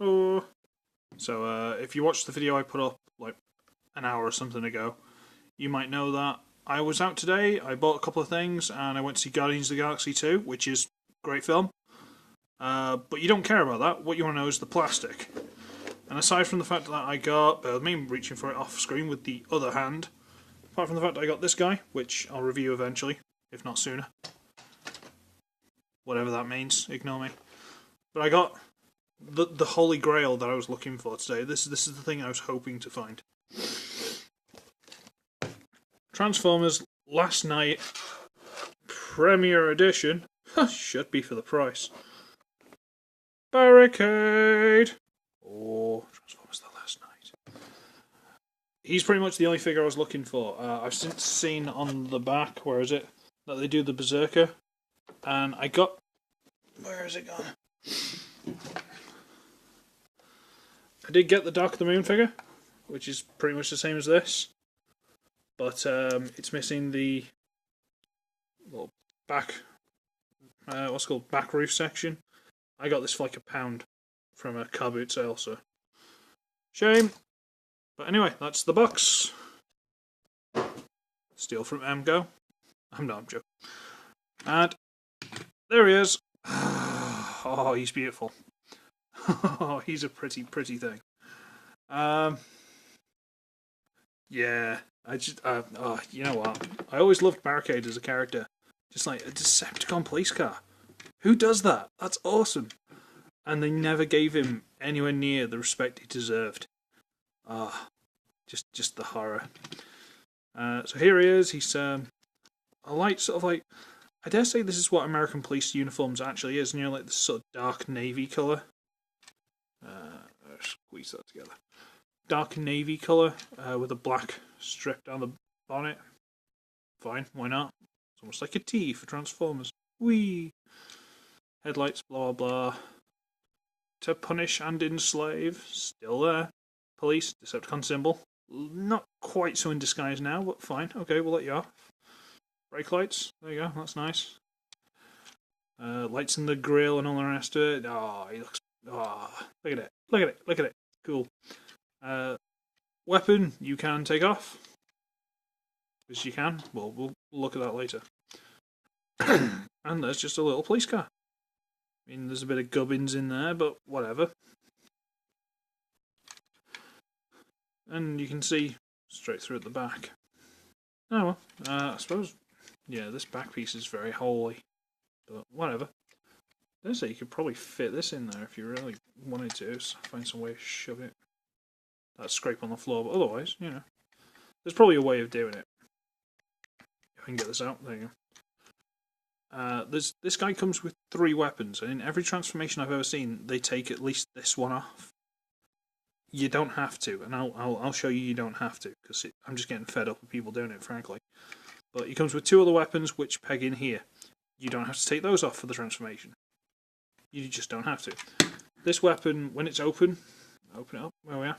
Oh. So if you watched the video I put up like an hour or something ago, you might know that I was out today, I bought a couple of things, and I went to see Guardians of the Galaxy 2, which is a great film. But you don't care about that, what you want to know is the plastic. And aside from the fact that I got, me reaching for it off screen with the other hand, apart from the fact that I got this guy, which I'll review eventually, if not sooner. Whatever that means, ignore me. But I got the holy grail that I was looking for today. This is the thing I was hoping to find. Transformers Last Night Premiere Edition. Should be for the price. Barricade! Oh, Transformers The Last Night. He's pretty much the only figure I was looking for. I've since seen on the back, where is it, that they do the Berserker. And I got... Where has it gone? I did get the Dark of the Moon figure, which is pretty much the same as this. But it's missing the little back, what's it called, back roof section. I got this for like £1 from a car boot sale, so shame. But anyway, that's the box. Steal from MGO. I'm joking. And there he is. Oh, he's beautiful. Oh, he's a pretty thing. Yeah, I just, you know what? I always loved Barricade as a character. Just like a Decepticon police car. Who does that? That's awesome. And they never gave him anywhere near the respect he deserved. Just the horror. So here he is. He's a light sort of like, I dare say this is what American police uniforms actually is. You know, like the sort of dark navy colour. Squeeze that together. Dark navy colour with a black strip down the bonnet. Fine, why not? It's almost like a T for Transformers. Whee! Headlights, blah blah. To punish and enslave. Still there. Police, Decepticon symbol. Not quite so in disguise now, but fine. Okay, we'll let you off. Brake lights. There you go, that's nice. Lights in the grill and all the rest of it. Oh, he looks... Oh, look at it. Look at it. Look at it. Cool. Weapon you can take off. Because you can. Well, we'll look at that later. And there's just a little police car. I mean, there's a bit of gubbins in there, but whatever. And you can see straight through at the back. Oh well, I suppose, yeah, this back piece is very holy. But whatever. I say you could probably fit this in there if you really wanted to. So find some way to shove it. That scrape on the floor, but otherwise, you know. There's probably a way of doing it. If I can get this out, there you go. This guy comes with 3 weapons, and in every transformation I've ever seen, they take at least this one off. You don't have to, and I'll show you don't have to, because I'm just getting fed up with people doing it, frankly. But he comes with 2 other weapons which peg in here. You don't have to take those off for the transformation. You just don't have to. This weapon, when it's open it up, where we are,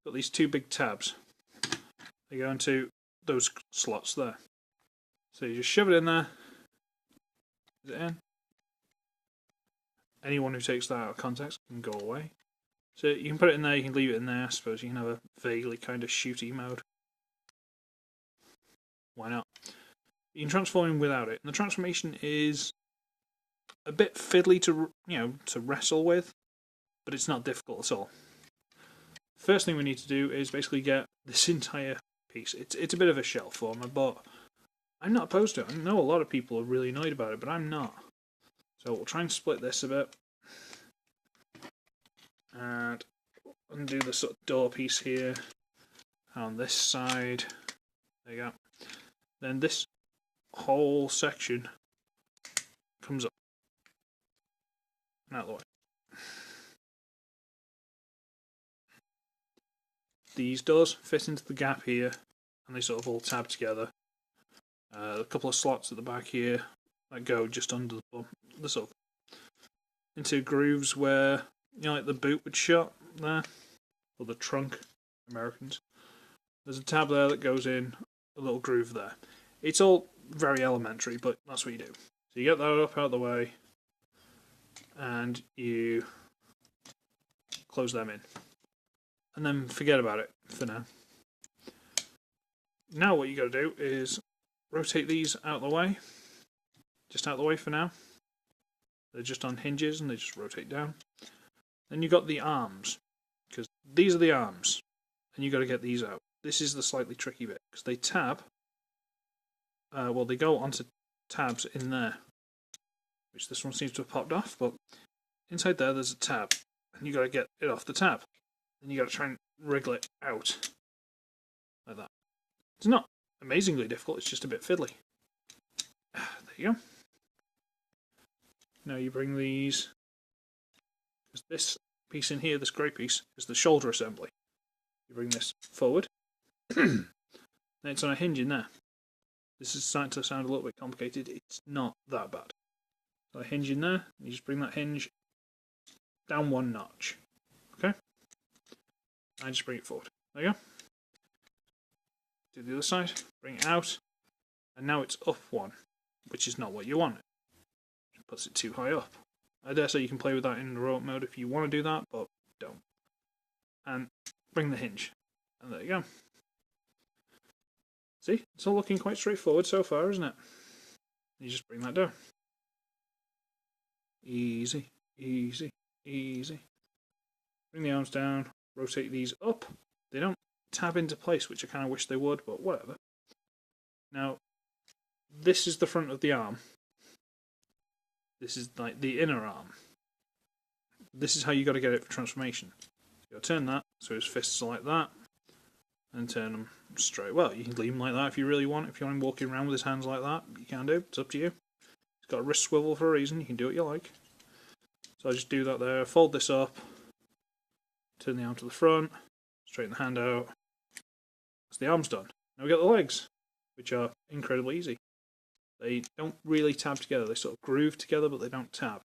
got these 2 big tabs. They go into those slots there. So you just shove it in there. Is it in? Anyone who takes that out of context can go away. So you can put it in there, you can leave it in there. I suppose you can have a vaguely kind of shooty mode. Why not? You can transform him without it. And the transformation is a bit fiddly to wrestle with, but it's not difficult at all. First thing we need to do is basically get this entire piece. It's a bit of a shell former, but I'm not opposed to it. I know a lot of people are really annoyed about it, but I'm not. So we'll try and split this a bit. And undo the sort of door piece here. On this side. There you go. Then this whole section comes up. And out of the way. These doors fit into the gap here, and they sort of all tab together. A couple of slots at the back here that go just under the sort of into grooves where, you know, like the boot would shut there, or the trunk, Americans. There's a tab there that goes in, a little groove there. It's all very elementary, but that's what you do. So you get that up out of the way, and you close them in. And then forget about it for now. Now what you got to do is rotate these out of the way. Just out of the way for now. They're just on hinges and they just rotate down. Then you got the arms, because these are the arms, and you got to get these out. This is the slightly tricky bit, because they tab. Well, they go onto tabs in there, which this one seems to have popped off, but inside there's a tab, and you got to get it off the tab. Then you got to try and wriggle it out, like that. It's not amazingly difficult, it's just a bit fiddly. There you go. Now you bring these, because this piece in here, this grey piece, is the shoulder assembly. You bring this forward, then it's on a hinge in there. This is starting to sound a little bit complicated, it's not that bad. So a hinge in there, you just bring that hinge down one notch. Okay? And just bring it forward. There you go. Do the other side, bring it out, and now it's up one, which is not what you want. It puts it too high up. I dare say you can play with that in the robot mode if you want to do that, but don't. And bring the hinge. And there you go. See? It's all looking quite straightforward so far, isn't it? You just bring that down. Easy, easy, easy. Bring the arms down, rotate these up. They don't tab into place, which I kind of wish they would, but whatever. Now, this is the front of the arm. This is like the inner arm. This is how you got to get it for transformation. You got to turn that so his fists are like that, and turn them straight. Well, you can leave him like that if you really want. If you want him walking around with his hands like that, you can do. It's up to you. He's got a wrist swivel for a reason. You can do what you like. So I just do that there. Fold this up. Turn the arm to the front. Straighten the hand out. That's the arms done. Now we got the legs, which are incredibly easy. They don't really tab together. They sort of groove together, but they don't tab.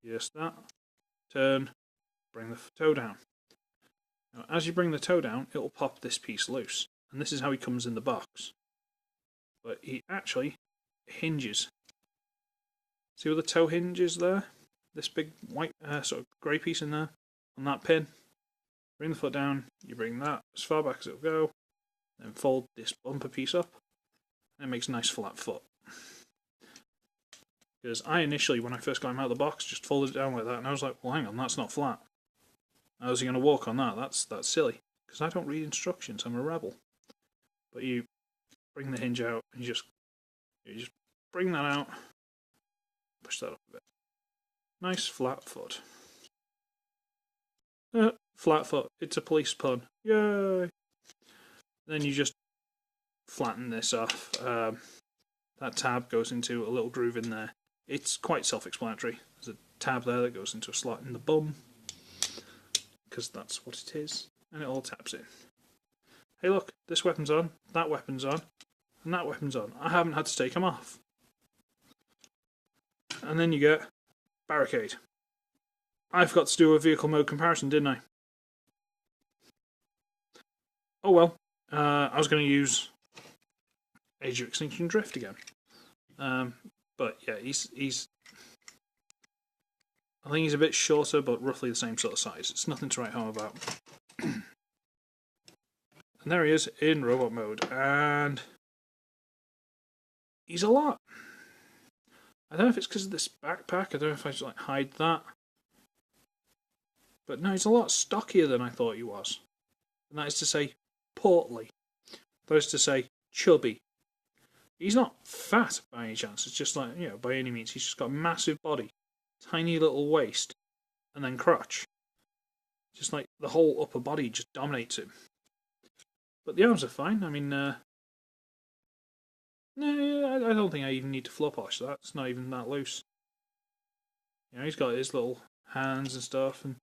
Just that. Turn. Bring the toe down. Now, as you bring the toe down, it'll pop this piece loose. And this is how he comes in the box. But he actually hinges. See where the toe hinges there? This big white sort of grey piece in there on that pin. Bring the foot down, you bring that as far back as it'll go, then fold this bumper piece up, and it makes a nice flat foot. Because I initially, when I first got him out of the box, just folded it down like that, and I was like, well hang on, that's not flat. How's he going to walk on that? That's silly. Because I don't read instructions, I'm a rebel. But you bring the hinge out, and you just bring that out, push that up a bit. Nice flat foot. Flat foot. It's a police pun. Yay! Then you just flatten this off. That tab goes into a little groove in there. It's quite self-explanatory. There's a tab there that goes into a slot in the bum, because that's what it is, and it all taps in. Hey look, this weapon's on, that weapon's on, and that weapon's on. I haven't had to take them off. And then you get Barricade. I forgot to do a vehicle mode comparison, didn't I? Oh well, I was going to use Age of Extinction Drift again. But yeah, he's I think he's a bit shorter, but roughly the same sort of size. It's nothing to write home about. And there he is in robot mode, and he's a lot. I don't know if it's because of this backpack. I don't know if I should like hide that. But no, he's a lot stockier than I thought he was. And that is to say, portly. That is to say, chubby. He's not fat by any chance. It's just like, by any means. He's just got a massive body, tiny little waist, and then crotch. Just like the whole upper body just dominates him. But the arms are fine. I mean, no, I don't think I even need to floor polish that. It's not even that loose. He's got his little hands and stuff, and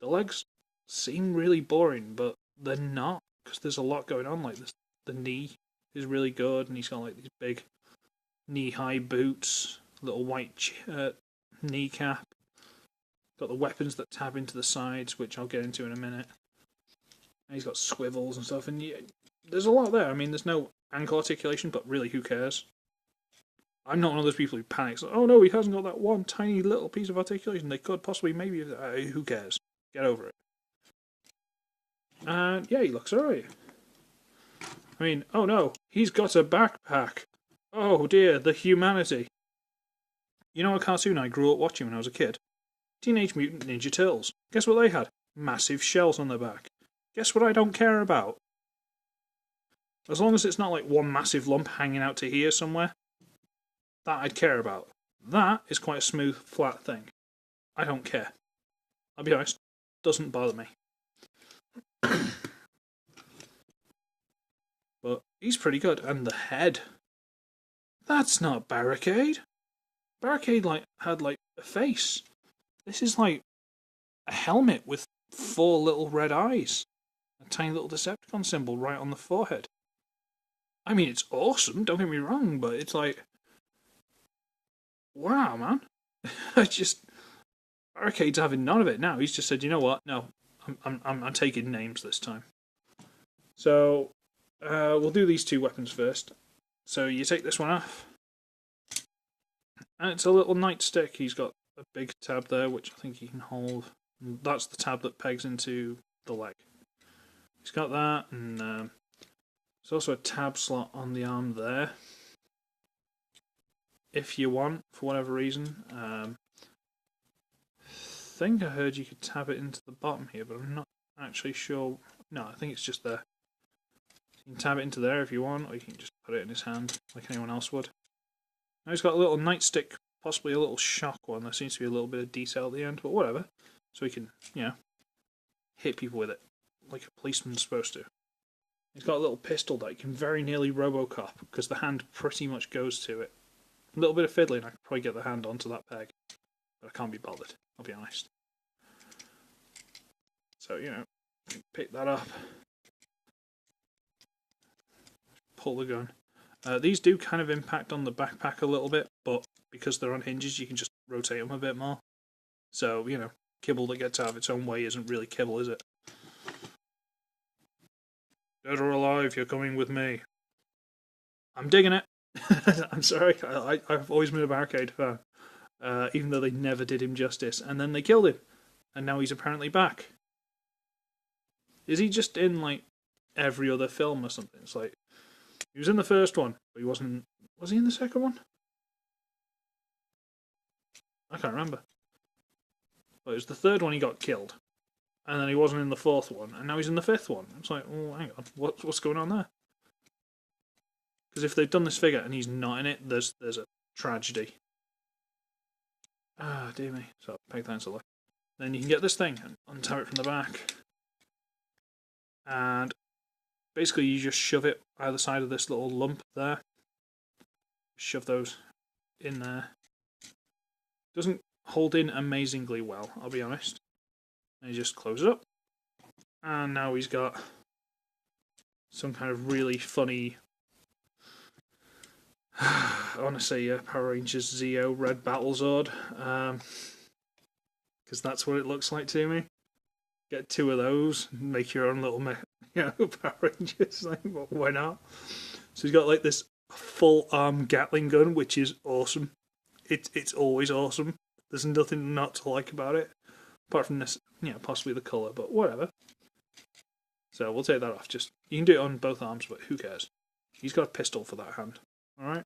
the legs seem really boring, but they're not, because there's a lot going on. Like this, the knee is really good, and he's got like these big knee-high boots, little white kneecap. Got the weapons that tab into the sides, which I'll get into in a minute. And he's got swivels and stuff, and there's a lot there. I mean, there's no ankle articulation, but really, who cares? I'm not one of those people who panics. Oh no, he hasn't got that one tiny little piece of articulation. They could possibly, maybe. Who cares? Get over it. And yeah, he looks alright. I mean, oh no, he's got a backpack. Oh dear, the humanity. You know a cartoon I grew up watching when I was a kid? Teenage Mutant Ninja Turtles. Guess what they had? Massive shells on their back. Guess what I don't care about? As long as it's not like one massive lump hanging out to here somewhere, that I'd care about. That is quite a smooth, flat thing. I don't care. I'll be honest, doesn't bother me. But he's pretty good. And the head. That's not Barricade. Barricade had a face. This is like a helmet with 4 little red eyes. A tiny little Decepticon symbol right on the forehead. I mean, it's awesome, don't get me wrong, but it's like... Wow, man. Barricade's having none of it now. He's just said, you know what? No, I'm taking names this time. So, we'll do these 2 weapons first. So you take this one off. And it's a little nightstick. He's got a big tab there, which I think he can hold. That's the tab that pegs into the leg. He's got that, and there's also a tab slot on the arm there. If you want, for whatever reason. I think I heard you could tab it into the bottom here, but I'm not actually sure. No, I think it's just there. You can tab it into there if you want, or you can just put it in his hand like anyone else would. Now he's got a little nightstick, possibly a little shock one. There seems to be a little bit of detail at the end, but whatever. So he can, hit people with it like a policeman's supposed to. He's got a little pistol that he can very nearly Robocop because the hand pretty much goes to it. A little bit of fiddling, I could probably get the hand onto that peg, but I can't be bothered, I'll be honest. So, pick that up. Pull the gun. These do kind of impact on the backpack a little bit, but because they're on hinges, you can just rotate them a bit more. So, kibble that gets out of its own way isn't really kibble, is it? Dead or alive, you're coming with me. I'm digging it. I'm sorry, I've always been a Barricade fan. Even though they never did him justice. And then they killed him. And now he's apparently back. Is he just in, every other film or something? It's like... He was in the first one, but he wasn't... Was he in the second one? I can't remember. But it was the third one he got killed. And then he wasn't in the fourth one, and now he's in the fifth one. It's like, oh, hang on, what's going on there? Because if they've done this figure and he's not in it, there's a tragedy. Ah, dear me. So, peg that into the... Then you can get this thing and untie it from the back. And basically you just shove it either side of this little lump there. Shove those in there. Doesn't hold in amazingly well, I'll be honest. And you just close it up. And now he's got some kind of really funny... I want to say Power Rangers Zeo Red Battlezord. Because that's what it looks like to me. Get 2 of those, make your own little Power Rangers. Why not? So he's got this full arm Gatling gun, which is awesome. It's always awesome. There's nothing not to like about it, apart from this, possibly the colour, but whatever. So we'll take that off. Just you can do it on both arms, but who cares? He's got a pistol for that hand. All right.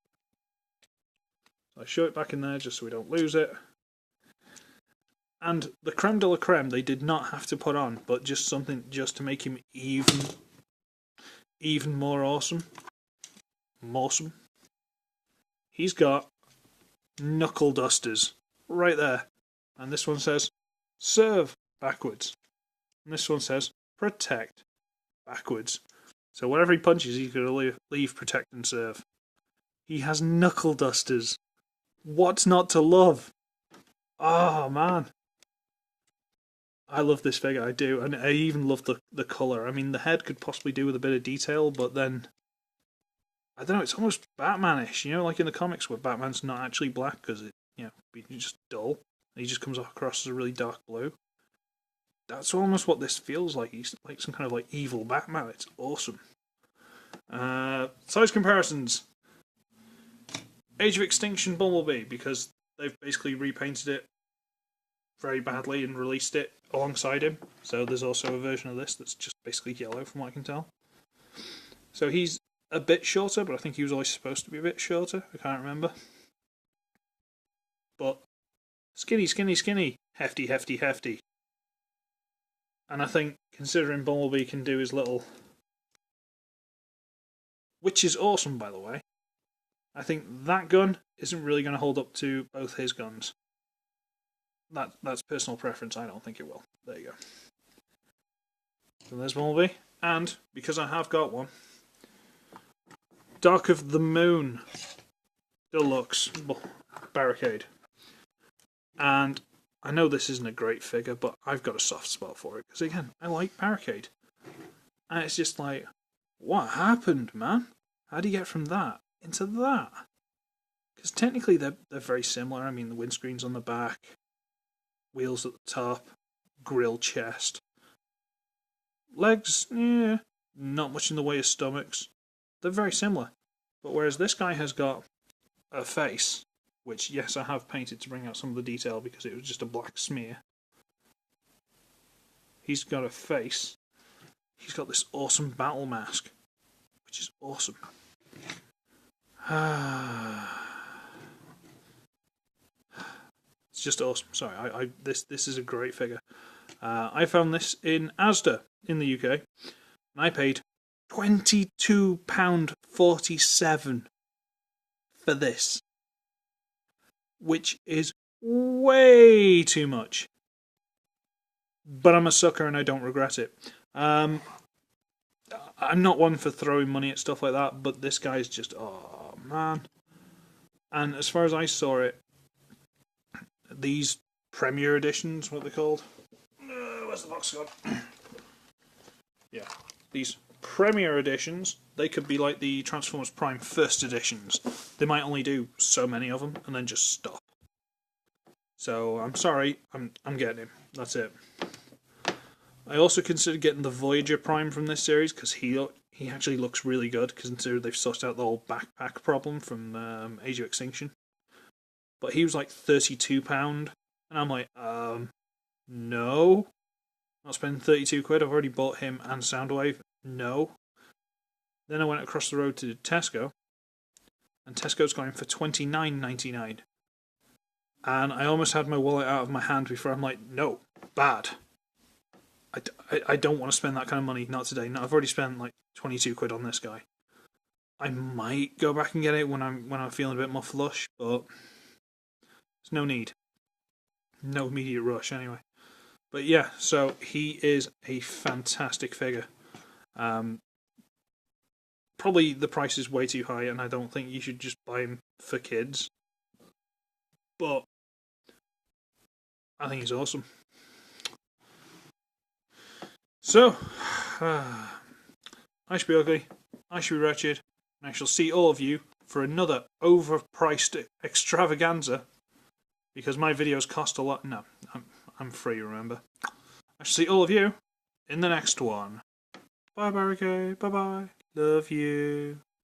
So I show it back in there just so we don't lose it. And the creme de la creme they did not have to put on, but just something just to make him even more awesome. Awesome. He's got knuckle dusters right there. And this one says serve backwards. And this one says protect backwards. So whatever he punches, he's going to leave, protect and serve. He has knuckle dusters. What's not to love? Oh, man. I love this figure, I do. And I even love the colour. I mean, the head could possibly do with a bit of detail, but then... I don't know, it's almost Batman-ish. Like in the comics where Batman's not actually black because he's just dull. He just comes across as a really dark blue. That's almost what this feels like. He's like some kind of evil Batman. It's awesome. Size comparisons. Age of Extinction Bumblebee, because they've basically repainted it very badly and released it alongside him. So there's also a version of this that's just basically yellow, from what I can tell. So he's a bit shorter, but I think he was always supposed to be a bit shorter. I can't remember. But skinny, skinny, skinny. Hefty, hefty, hefty. And I think, considering Bumblebee can do his little... Which is awesome, by the way. I think that gun isn't really going to hold up to both his guns. That's personal preference. I don't think it will. There you go. So there's Bumblebee. And, because I have got one, Dark of the Moon Deluxe Barricade. And I know this isn't a great figure, but I've got a soft spot for it. Because again, I like Barricade. And it's just like, what happened, man? How do you get from that into that? Because technically they're very similar. I mean, the windscreen's on the back, wheels at the top, grill chest. Legs, yeah, not much in the way of stomachs. They're very similar. But whereas this guy has got a face, which, yes, I have painted to bring out some of the detail because it was just a black smear. He's got a face. He's got this awesome battle mask, which is awesome. It's just awesome. Sorry, this is a great figure. I found this in Asda in the UK, and I paid £22.47 for this, which is way too much. But I'm a sucker and I don't regret it. I'm not one for throwing money at stuff like that, but this guy's just, oh man. And as far as I saw it, these Premier Editions, what are they called? Where's the box gone? Yeah, these Premier Editions, they could be like the Transformers Prime First Editions. They might only do so many of them and then just stop. So I'm sorry, I'm getting him. That's it. I also considered getting the Voyager Prime from this series because he actually looks really good, considering they've sorted out the whole backpack problem from Age of Extinction. But he was like £32, and I'm like, no. Not spending 32 quid, I've already bought him and Soundwave. No. Then I went across the road to Tesco, and Tesco's got him for $29.99. And I almost had my wallet out of my hand before I'm like, no, bad. I don't want to spend that kind of money, not today. No, I've already spent like 22 quid on this guy. I might go back and get it when I'm feeling a bit more flush, but there's no need. No immediate rush anyway. But yeah, so he is a fantastic figure. Probably the price is way too high, and I don't think you should just buy him for kids. But I think he's awesome. So, I should be ugly, I should be wretched, and I shall see all of you for another overpriced extravaganza, because my videos cost a lot. No, I'm free, remember. I shall see all of you in the next one. Bye, Barricade. Bye-bye. Love you.